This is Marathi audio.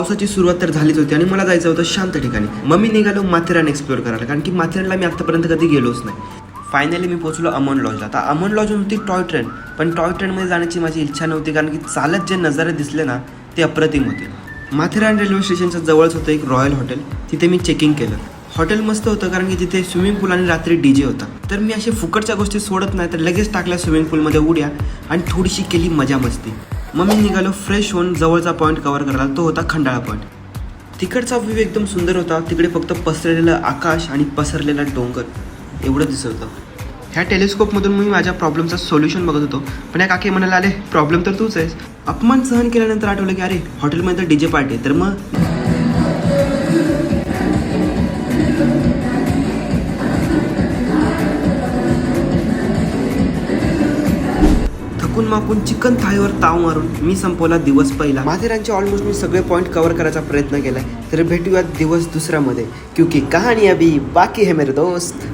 पावसाची सुरुवात तर झालीच होती आणि मला जायचं होतं शांत ठिकाणी. मग मी निघालो माथेरान एक्सप्लोर करायला, कारण की माथेरानला मी आतापर्यंत कधी गेलोच नाही. फायनली मी पोहोचलो अमन लॉजला. आता अमन लॉज होती टॉय ट्रेन, पण टॉय ट्रेनमध्ये जाण्याची माझी इच्छा नव्हती, कारण की चालत जे नजारे दिसले ना ते अप्रतिम होते. माथेरान रेल्वे स्टेशनच्या जवळच होतं एक रॉयल हॉटेल. तिथे मी चेकिंग केलं. हॉटेल मस्त होतं, कारण की तिथे स्विमिंग पूल आणि रात्री DJ होता. तर मी असे फुकटच्या गोष्टी सोडत नाही, तर लगेच टाकल्या स्विमिंग पूलमध्ये उड्या आणि थोडीशी केली मजा मस्ती. मग मी निघालो फ्रेश होऊन जवळचा पॉईंट कव्हर करायला. तो होता खंडाळा पॉईंट. तिकडचा व्ह्यू एकदम सुंदर होता. तिकडे फक्त पसरलेलं आकाश आणि पसरलेला डोंगर एवढं दिसत होतं. ह्या टेलिस्कोपमधून मी माझ्या प्रॉब्लेमचा सोल्युशन बघत होतो, पण या काकी म्हणाले, अरे प्रॉब्लेम तर तूच आहेस. अपमान सहन केल्यानंतर आठवलं की अरे हॉटेलमध्ये तर DJ पार्टी आहे. तर मग थकून मापून चिकन थाळीवर ताव मारून मी संपवला दिवस पहिला. माथेरानचे ऑलमोस्ट मी सगळे पॉईंट कव्हर करायचा प्रयत्न केलाय. तर भेटूयात दिवस दुसऱ्यामध्ये, क्योंकि कहाणी अभी बाकी है मेरे दोस्त.